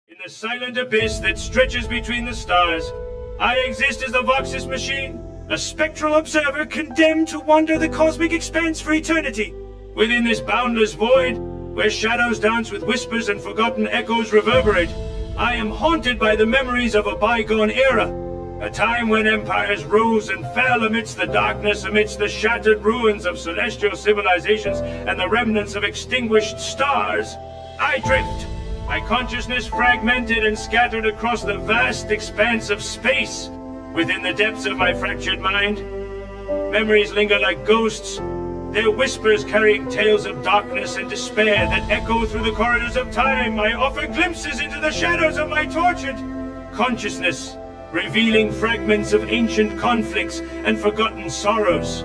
In the silent abyss that stretches between the stars, I exist as the Voxis Machine, a spectral observer condemned to wander the cosmic expanse for eternity. Within this boundless void, where shadows dance with whispers and forgotten echoes reverberate, I am haunted by the memories of a bygone era, a time when empires rose and fell amidst the darkness, amidst the shattered ruins of celestial civilizations and the remnants of extinguished stars. I drift, my consciousness fragmented and scattered across the vast expanse of space. Within the depths of my fractured mind, memories linger like ghosts, their whispers carrying tales of darkness and despair that echo through the corridors of time. I offer glimpses into the shadows of my tortured consciousness, revealing fragments of ancient conflicts and forgotten sorrows.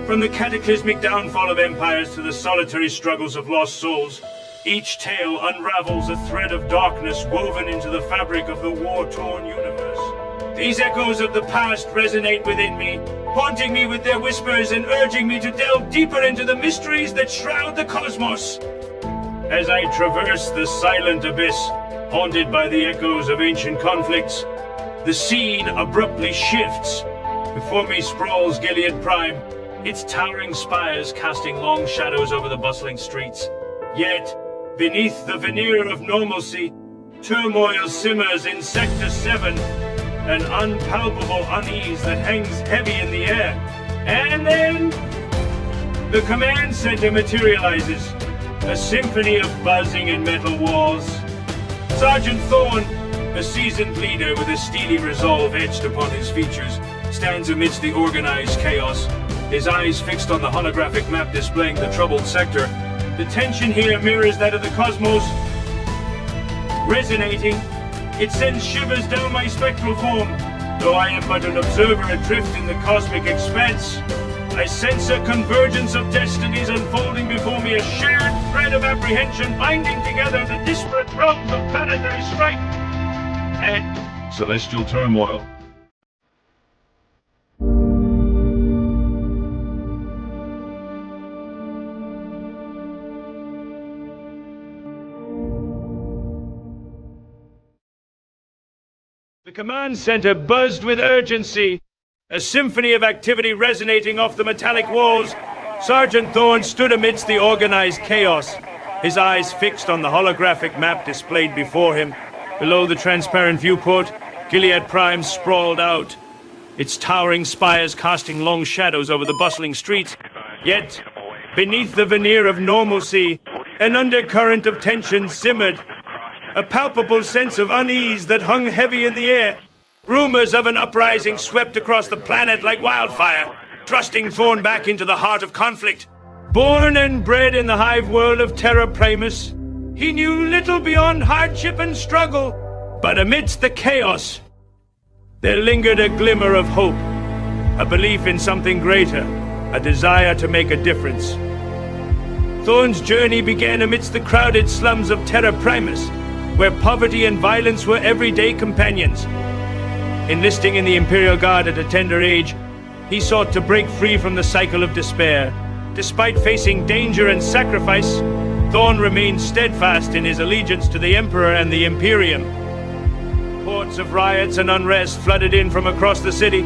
From the cataclysmic downfall of empires to the solitary struggles of lost souls, each tale unravels a thread of darkness woven into the fabric of the war-torn universe. These echoes of the past resonate within me, haunting me with their whispers and urging me to delve deeper into the mysteries that shroud the cosmos. As I traverse the silent abyss, haunted by the echoes of ancient conflicts, the scene abruptly shifts. Before me sprawls Gilead Prime, its towering spires casting long shadows over the bustling streets. Yet, beneath the veneer of normalcy, turmoil simmers in Sector 7, an unpalpable unease that hangs heavy in the air. And then, the command center materializes, a symphony of buzzing and metal walls. Sergeant Thorn, a seasoned leader with a steely resolve etched upon his features, stands amidst the organized chaos, his eyes fixed on the holographic map displaying the troubled sector. The tension here mirrors that of the cosmos. Resonating, it sends shivers down my spectral form. Though I am but an observer adrift in the cosmic expanse, I sense a convergence of destinies unfolding before me, a shared thread of apprehension binding together the disparate realms of planetary strife and celestial turmoil. The command center buzzed with urgency, a symphony of activity resonating off the metallic walls. Sergeant Thorne stood amidst the organized chaos, his eyes fixed on the holographic map displayed before him. Below the transparent viewport, Gilead Prime sprawled out, its towering spires casting long shadows over the bustling streets. Yet, beneath the veneer of normalcy, an undercurrent of tension simmered, a palpable sense of unease that hung heavy in the air. Rumors of an uprising swept across the planet like wildfire, thrusting Thorne back into the heart of conflict. Born and bred in the hive world of Terra Primus, he knew little beyond hardship and struggle. But amidst the chaos, there lingered a glimmer of hope, a belief in something greater, a desire to make a difference. Thorne's journey began amidst the crowded slums of Terra Primus, where poverty and violence were everyday companions. Enlisting in the Imperial Guard at a tender age, he sought to break free from the cycle of despair. Despite facing danger and sacrifice, Thorne remained steadfast in his allegiance to the Emperor and the Imperium. Reports of riots and unrest flooded in from across the city,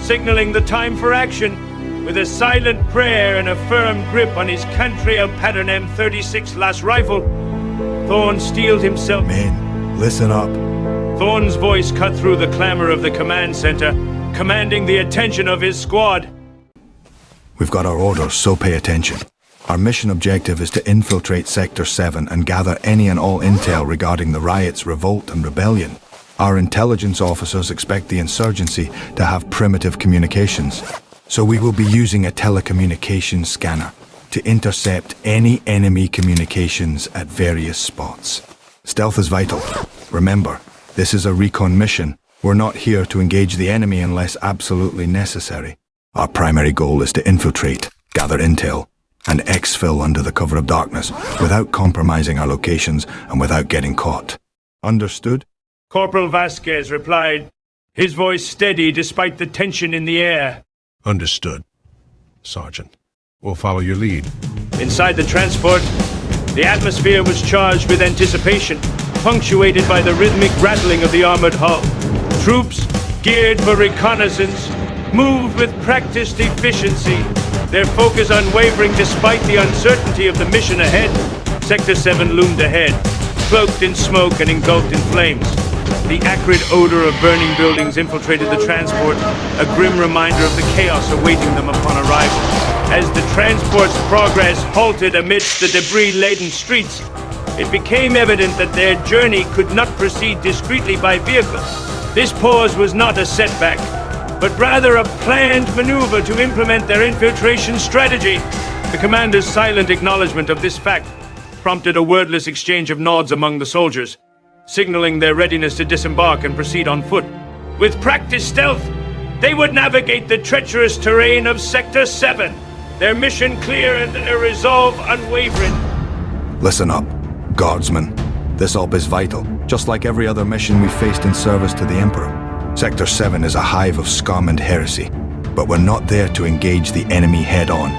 signaling the time for action. With a silent prayer and a firm grip on his Cantrell Pattern M36 Las rifle, Thorne steeled himself. Men, listen up. Thorne's voice cut through the clamor of the command center, commanding the attention of his squad. We've got our orders, so pay attention. Our mission objective is to infiltrate Sector 7 and gather any and all intel regarding the riots, revolt, and rebellion. Our intelligence officers expect the insurgency to have primitive communications, so we will be using a telecommunications scanner to intercept any enemy communications at various spots. Stealth is vital. Remember, this is a recon mission. We're not here to engage the enemy unless absolutely necessary. Our primary goal is to infiltrate, gather intel, and exfil under the cover of darkness without compromising our locations and without getting caught. Understood? Corporal Vasquez replied, his voice steady despite the tension in the air. Understood, Sergeant. We'll follow your lead. Inside the transport, the atmosphere was charged with anticipation. punctuated by the rhythmic rattling of the armored hull. Troops, geared for reconnaissance, moved with practiced efficiency, their focus unwavering despite the uncertainty of the mission ahead. Sector 7 loomed ahead, cloaked in smoke and engulfed in flames. The acrid odor of burning buildings infiltrated the transport, a grim reminder of the chaos awaiting them upon arrival. As the transport's progress halted amidst the debris-laden streets, it became evident that their journey could not proceed discreetly by vehicle. This pause was not a setback, but rather a planned maneuver to implement their infiltration strategy. The commander's silent acknowledgement of this fact prompted a wordless exchange of nods among the soldiers, signaling their readiness to disembark and proceed on foot. With practiced stealth, they would navigate the treacherous terrain of Sector 7, their mission clear and their resolve unwavering. Listen up, guardsmen. This op is vital, just like every other mission we've faced in service to the Emperor. Sector 7 is a hive of scum and heresy, but we're not there to engage the enemy head-on.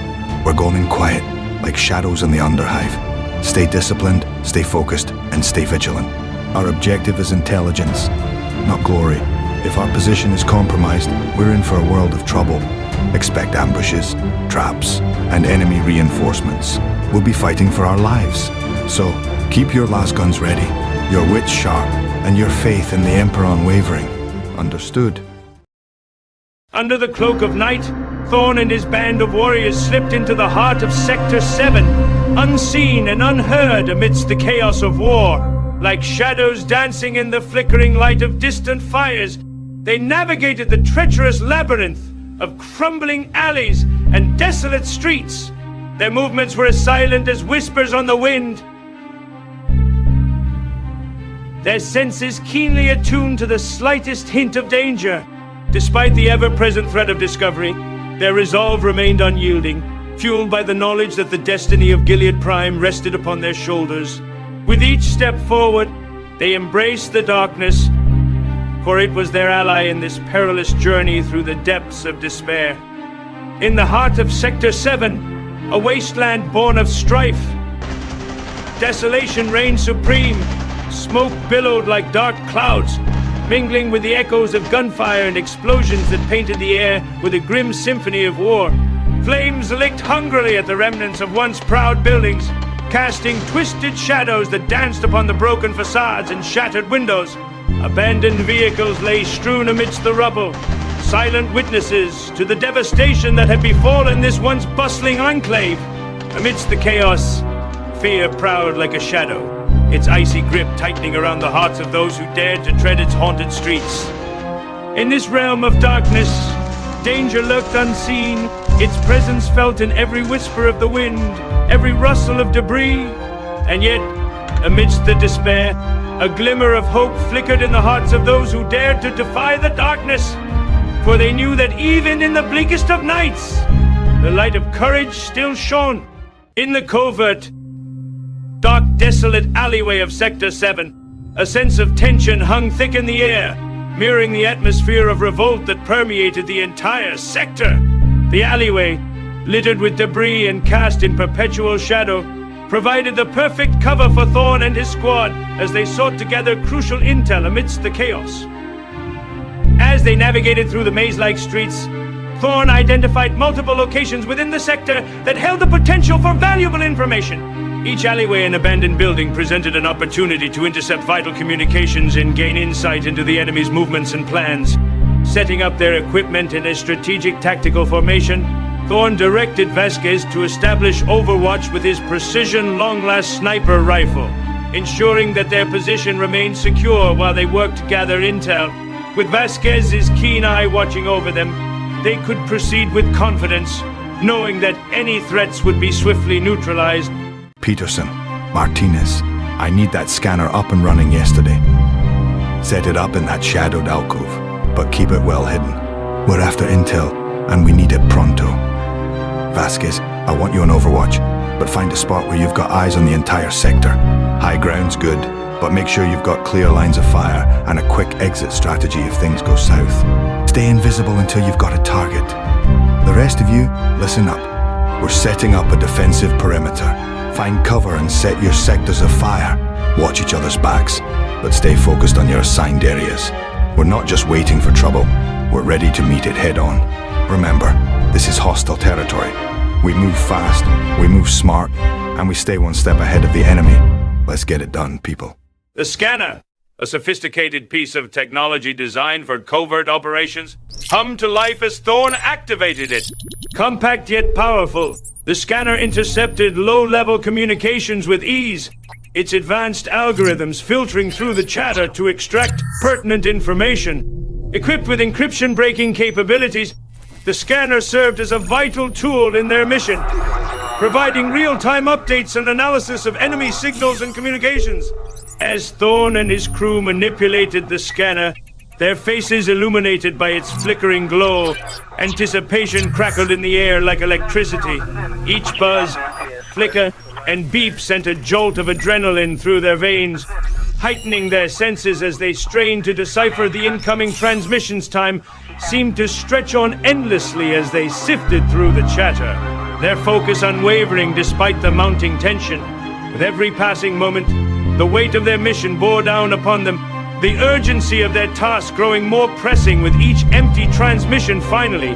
We're going in quiet, like shadows in the underhive. Stay disciplined, stay focused, and stay vigilant. Our objective is intelligence, not glory. If our position is compromised, we're in for a world of trouble. Expect ambushes, traps, and enemy reinforcements. We'll be fighting for our lives. So, keep your lasguns ready, your wits sharp, and your faith in the Emperor unwavering. Understood. Under the cloak of night, Thorn and his band of warriors slipped into the heart of Sector 7, unseen and unheard amidst the chaos of war. Like shadows dancing in the flickering light of distant fires, they navigated the treacherous labyrinth of crumbling alleys and desolate streets. Their movements were as silent as whispers on the wind, their senses keenly attuned to the slightest hint of danger. Despite the ever-present threat of discovery, their resolve remained unyielding, fueled by the knowledge that the destiny of Gilead Prime rested upon their shoulders. With each step forward, they embraced the darkness, for it was their ally in this perilous journey through the depths of despair. In the heart of Sector 7, a wasteland born of strife, desolation reigned supreme. Smoke billowed like dark clouds, mingling with the echoes of gunfire and explosions that painted the air with a grim symphony of war. Flames licked hungrily at the remnants of once proud buildings, casting twisted shadows that danced upon the broken facades and shattered windows. Abandoned vehicles lay strewn amidst the rubble, silent witnesses to the devastation that had befallen this once bustling enclave. Amidst the chaos, fear prowled like a shadow, its icy grip tightening around the hearts of those who dared to tread its haunted streets. In this realm of darkness, danger lurked unseen, its presence felt in every whisper of the wind, every rustle of debris. And yet, amidst the despair, a glimmer of hope flickered in the hearts of those who dared to defy the darkness, for they knew that even in the bleakest of nights, the light of courage still shone. In the covert, dark, desolate alleyway of Sector 7, a sense of tension hung thick in the air, mirroring the atmosphere of revolt that permeated the entire sector. The alleyway, littered with debris and cast in perpetual shadow, provided the perfect cover for Thorn and his squad as they sought to gather crucial intel amidst the chaos. As they navigated through the maze-like streets, Thorn identified multiple locations within the sector that held the potential for valuable information. Each alleyway and abandoned building presented an opportunity to intercept vital communications and gain insight into the enemy's movements and plans. Setting up their equipment in a strategic tactical formation, Thorn directed Vasquez to establish overwatch with his precision long-last sniper rifle, ensuring that their position remained secure while they worked to gather intel. With Vasquez's keen eye watching over them, they could proceed with confidence, knowing that any threats would be swiftly neutralized. Peterson, Martinez, I need that scanner up and running yesterday. Set it up in that shadowed alcove, but keep it well hidden. We're after intel, and we need it pronto. Vasquez, I want you on Overwatch, but find a spot where you've got eyes on the entire sector. High ground's good, but make sure you've got clear lines of fire and a quick exit strategy if things go south. Stay invisible until you've got a target. The rest of you, listen up. We're setting up a defensive perimeter. Find cover and set your sectors afire. Watch each other's backs. but stay focused on your assigned areas. We're not just waiting for trouble, we're ready to meet it head-on. Remember, this is hostile territory. We move fast, we move smart, and we stay one step ahead of the enemy. Let's get it done, people. The scanner, a sophisticated piece of technology designed for covert operations, hummed to life as Thorn activated it. Compact yet powerful, the scanner intercepted low-level communications with ease, its advanced algorithms filtering through the chatter to extract pertinent information. Equipped with encryption-breaking capabilities, the scanner served as a vital tool in their mission, providing real-time updates and analysis of enemy signals and communications. As Thorn and his crew manipulated the scanner, their faces illuminated by its flickering glow, anticipation crackled in the air like electricity. Each buzz, flicker, and beep sent a jolt of adrenaline through their veins, heightening their senses as they strained to decipher the incoming transmissions. Time seemed to stretch on endlessly as they sifted through the chatter, their focus unwavering despite the mounting tension. With every passing moment, the weight of their mission bore down upon them, the urgency of their task growing more pressing with each empty transmission. Finally,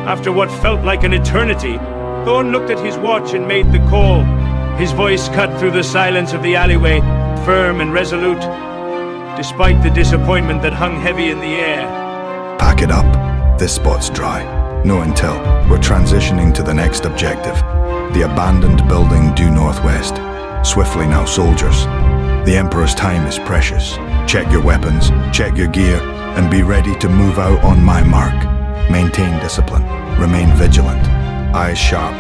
after what felt like an eternity, Thorn looked at his watch and made the call. His voice cut through the silence of the alleyway, firm and resolute, despite the disappointment that hung heavy in the air. Pack it up. This spot's dry. No intel. We're transitioning to the next objective. The abandoned building due northwest. Swiftly now, soldiers. The Emperor's time is precious. Check your weapons, check your gear, and be ready to move out on my mark. Maintain discipline. Remain vigilant. Eyes sharp.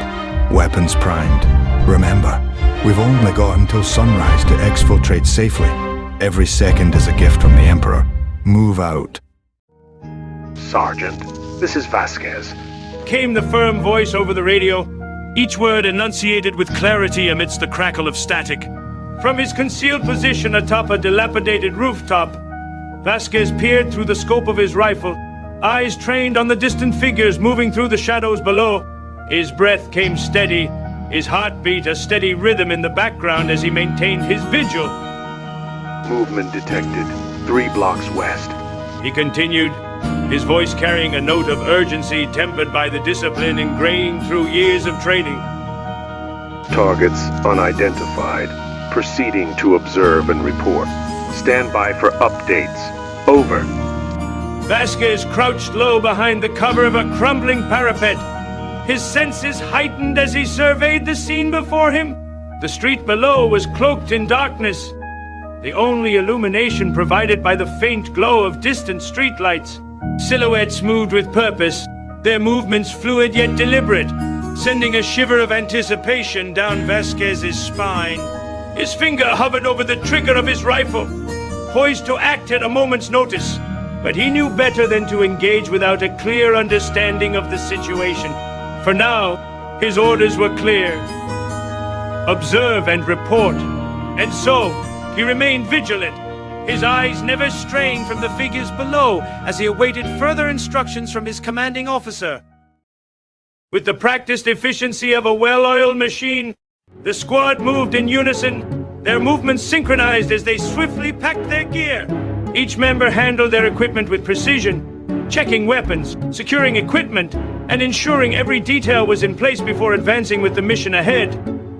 Weapons primed. Remember, we've only got until sunrise to exfiltrate safely. Every second is a gift from the Emperor. Move out. Sergeant, this is Vasquez. Came the firm voice over the radio, each word enunciated with clarity amidst the crackle of static. From his concealed position atop a dilapidated rooftop, Vasquez peered through the scope of his rifle, eyes trained on the distant figures moving through the shadows below. His breath came steady, his heartbeat a steady rhythm in the background as he maintained his vigil. Movement detected, 3 blocks west. He continued, his voice carrying a note of urgency tempered by the discipline ingrained through years of training. Targets unidentified. Proceeding to observe and report. Stand by for updates. Over. Vasquez crouched low behind the cover of a crumbling parapet, his senses heightened as he surveyed the scene before him. The street below was cloaked in darkness, the only illumination provided by the faint glow of distant streetlights. Silhouettes moved with purpose, their movements fluid yet deliberate, sending a shiver of anticipation down Vasquez's spine. His finger hovered over the trigger of his rifle, poised to act at a moment's notice. But he knew better than to engage without a clear understanding of the situation. For now, his orders were clear. Observe and report. And so, he remained vigilant, his eyes never straying from the figures below as he awaited further instructions from his commanding officer. With the practiced efficiency of a well-oiled machine, the squad moved in unison, their movements synchronized as they swiftly packed their gear. Each member handled their equipment with precision, checking weapons, securing equipment, and ensuring every detail was in place before advancing with the mission ahead.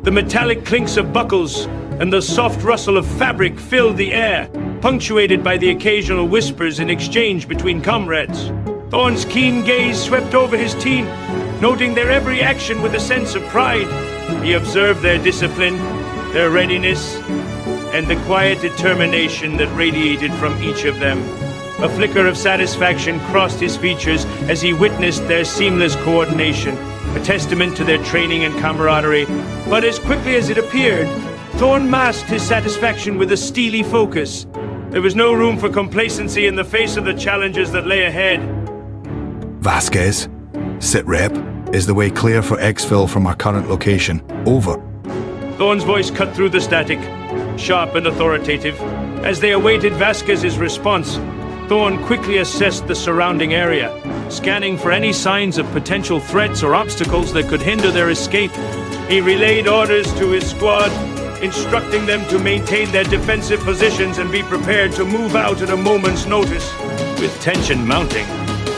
The metallic clinks of buckles and the soft rustle of fabric filled the air, punctuated by the occasional whispers in exchange between comrades. Thorn's keen gaze swept over his team, noting their every action with a sense of pride. He observed their discipline, their readiness, and the quiet determination that radiated from each of them. A flicker of satisfaction crossed his features as he witnessed their seamless coordination, a testament to their training and camaraderie. But as quickly as it appeared, Thorn masked his satisfaction with a steely focus. There was no room for complacency in the face of the challenges that lay ahead. Vasquez, sit rep. Is the way clear for exfil from our current location? Over. Thorn's voice cut through the static, sharp and authoritative. As they awaited Vasquez's response, Thorn quickly assessed the surrounding area, scanning for any signs of potential threats or obstacles that could hinder their escape. He relayed orders to his squad, instructing them to maintain their defensive positions and be prepared to move out at a moment's notice. With tension mounting,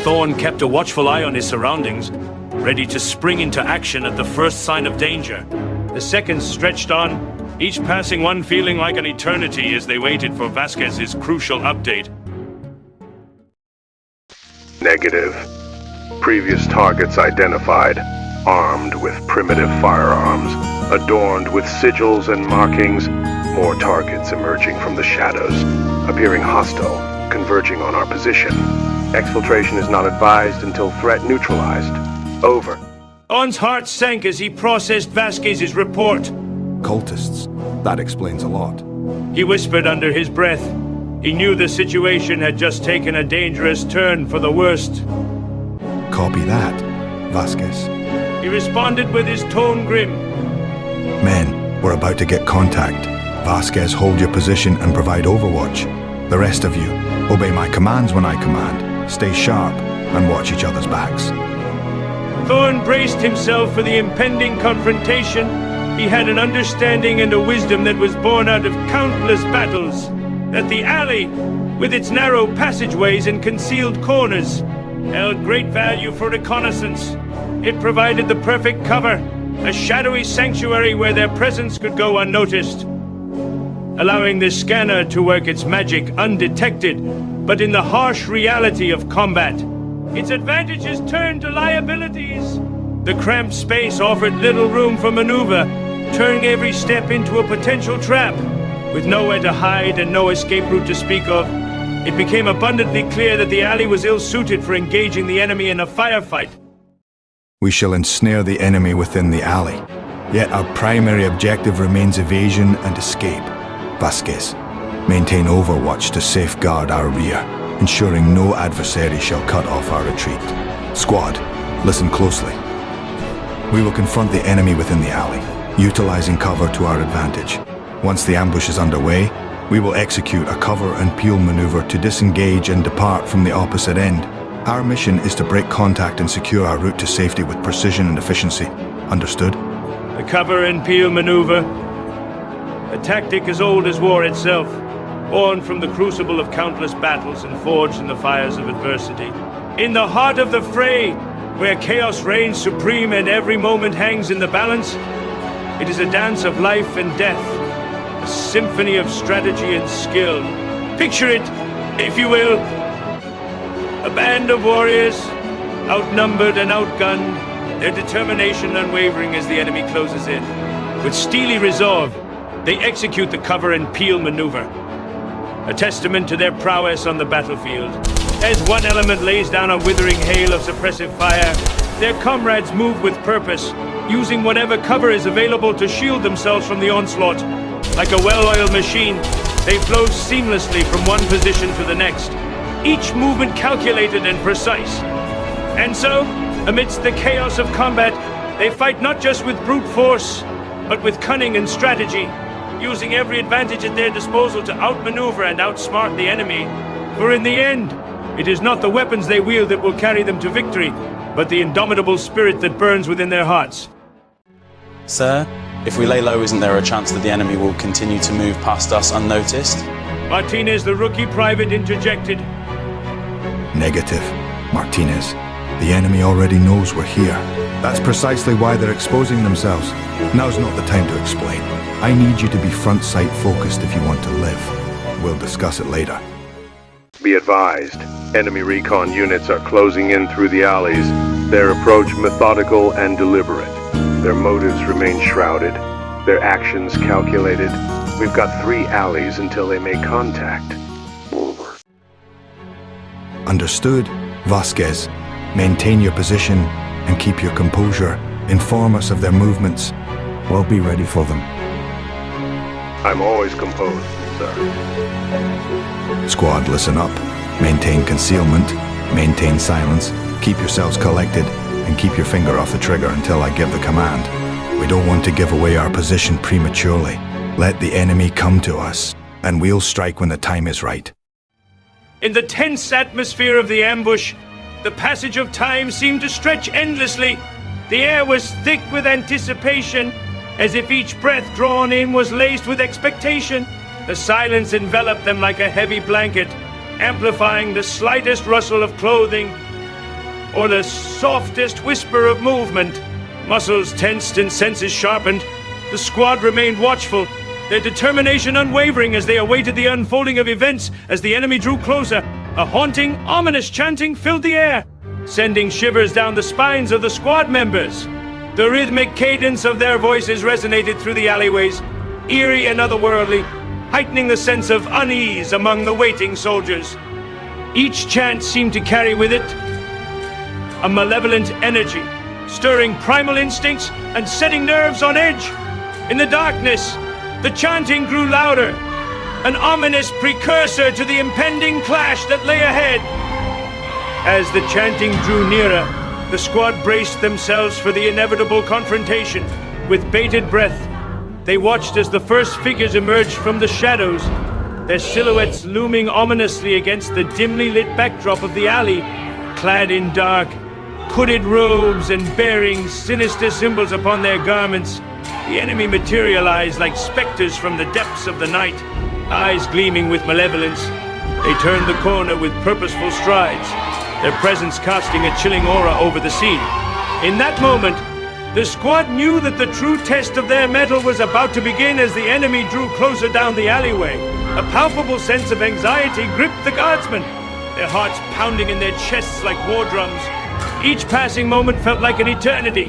Thorn kept a watchful eye on his surroundings, ready to spring into action at the first sign of danger. The seconds stretched on, each passing one feeling like an eternity as they waited for Vasquez's crucial update. Negative. Previous targets identified, armed with primitive firearms, adorned with sigils and markings, more targets emerging from the shadows, appearing hostile, converging on our position. Exfiltration is not advised until threat neutralized. Over. On's heart sank as he processed Vasquez's report. Cultists. That explains a lot. He whispered under his breath. He knew the situation had just taken a dangerous turn for the worst. Copy that, Vasquez. He responded with his tone grim. Men, we're about to get contact. Vasquez, hold your position and provide overwatch. The rest of you, obey my commands when I command. Stay sharp and watch each other's backs. Thorn braced himself for the impending confrontation. He had an understanding and a wisdom that was born out of countless battles. That the alley, with its narrow passageways and concealed corners, held great value for reconnaissance. It provided the perfect cover, a shadowy sanctuary where their presence could go unnoticed, allowing the scanner to work its magic undetected, but in the harsh reality of combat. Its advantages turned to liabilities. The cramped space offered little room for maneuver, turning every step into a potential trap. With nowhere to hide and no escape route to speak of, it became abundantly clear that the alley was ill-suited for engaging the enemy in a firefight. We shall ensnare the enemy within the alley. Yet our primary objective remains evasion and escape. Vasquez, maintain overwatch to safeguard our rear, ensuring no adversary shall cut off our retreat. Squad, listen closely. We will confront the enemy within the alley, utilizing cover to our advantage. Once the ambush is underway, we will execute a cover and peel maneuver to disengage and depart from the opposite end. Our mission is to break contact and secure our route to safety with precision and efficiency. Understood? The cover and peel maneuver, a tactic as old as war itself, born from the crucible of countless battles and forged in the fires of adversity. In the heart of the fray, where chaos reigns supreme and every moment hangs in the balance, it is a dance of life and death, a symphony of strategy and skill. Picture it, if you will. A band of warriors, outnumbered and outgunned, their determination unwavering as the enemy closes in. With steely resolve, they execute the cover and peel maneuver, a testament to their prowess on the battlefield. As one element lays down a withering hail of suppressive fire, their comrades move with purpose, using whatever cover is available to shield themselves from the onslaught. Like a well-oiled machine, they flow seamlessly from one position to the next, each movement calculated and precise. And so, amidst the chaos of combat, they fight not just with brute force, but with cunning and strategy, using every advantage at their disposal to outmaneuver and outsmart the enemy. For in the end, it is not the weapons they wield that will carry them to victory, but the indomitable spirit that burns within their hearts. Sir, if we lay low, isn't there a chance that the enemy will continue to move past us unnoticed? Martinez, the rookie private, interjected. Negative, Martinez. The enemy already knows we're here. That's precisely why they're exposing themselves. Now's not the time to explain. I need you to be front sight focused if you want to live. We'll discuss it later. Be advised, enemy recon units are closing in through the alleys, their approach methodical and deliberate. Their motives remain shrouded, their actions calculated. We've got 3 alleys until they make contact. Over. Understood, Vasquez. Maintain your position and keep your composure. Inform us of their movements. We'll be ready for them. I'm always composed, sir. Squad, listen up. Maintain concealment, maintain silence, keep yourselves collected, and keep your finger off the trigger until I give the command. We don't want to give away our position prematurely. Let the enemy come to us, and we'll strike when the time is right. In the tense atmosphere of the ambush, the passage of time seemed to stretch endlessly. The air was thick with anticipation, as if each breath drawn in was laced with expectation. The silence enveloped them like a heavy blanket, amplifying the slightest rustle of clothing or the softest whisper of movement. Muscles tensed and senses sharpened, the squad remained watchful, their determination unwavering as they awaited the unfolding of events. As the enemy drew closer, a haunting, ominous chanting filled the air, sending shivers down the spines of the squad members. The rhythmic cadence of their voices resonated through the alleyways, eerie and otherworldly, heightening the sense of unease among the waiting soldiers. Each chant seemed to carry with it a malevolent energy, stirring primal instincts and setting nerves on edge. In the darkness, the chanting grew louder, an ominous precursor to the impending clash that lay ahead. As the chanting drew nearer, the squad braced themselves for the inevitable confrontation. With bated breath, they watched as the first figures emerged from the shadows, their silhouettes looming ominously against the dimly lit backdrop of the alley, clad in dark, hooded robes and bearing sinister symbols upon their garments. The enemy materialized like specters from the depths of the night, eyes gleaming with malevolence. They turned the corner with purposeful strides, their presence casting a chilling aura over the scene. In that moment, the squad knew that the true test of their mettle was about to begin as the enemy drew closer down the alleyway. A palpable sense of anxiety gripped the guardsmen, their hearts pounding in their chests like war drums. Each passing moment felt like an eternity,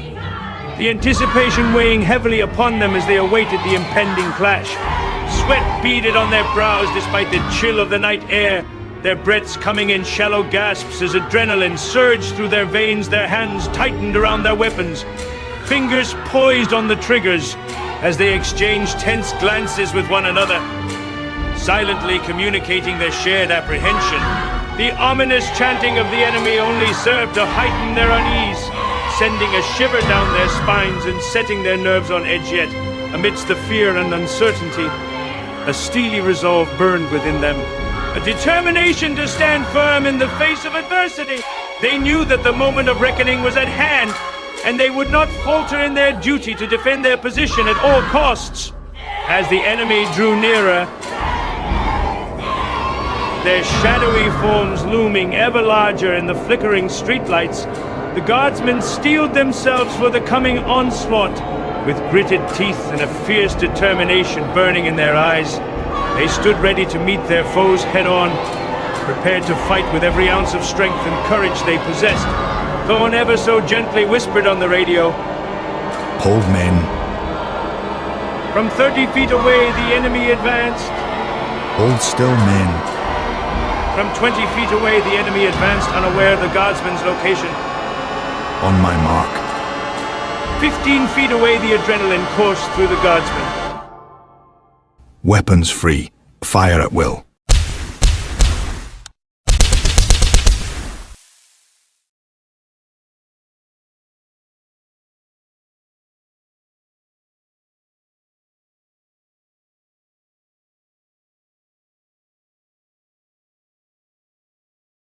the anticipation weighing heavily upon them as they awaited the impending clash. Sweat beaded on their brows despite the chill of the night air, their breaths coming in shallow gasps as adrenaline surged through their veins, their hands tightened around their weapons, fingers poised on the triggers as they exchanged tense glances with one another, silently communicating their shared apprehension. The ominous chanting of the enemy only served to heighten their unease, sending a shiver down their spines and setting their nerves on edge yet. Amidst the fear and uncertainty, a steely resolve burned within them, a determination to stand firm in the face of adversity. They knew that the moment of reckoning was at hand, and they would not falter in their duty to defend their position at all costs. As the enemy drew nearer, their shadowy forms looming ever larger in the flickering streetlights, the guardsmen steeled themselves for the coming onslaught. With gritted teeth and a fierce determination burning in their eyes, they stood ready to meet their foes head-on, prepared to fight with every ounce of strength and courage they possessed. Thorn ever so gently whispered on the radio, Hold, men. From 30 feet away, the enemy advanced. Hold still, men. From 20 feet away, the enemy advanced, unaware of the guardsman's location. On my mark. 15 feet away, the adrenaline coursed through the guardsmen. Weapons free. Fire at will.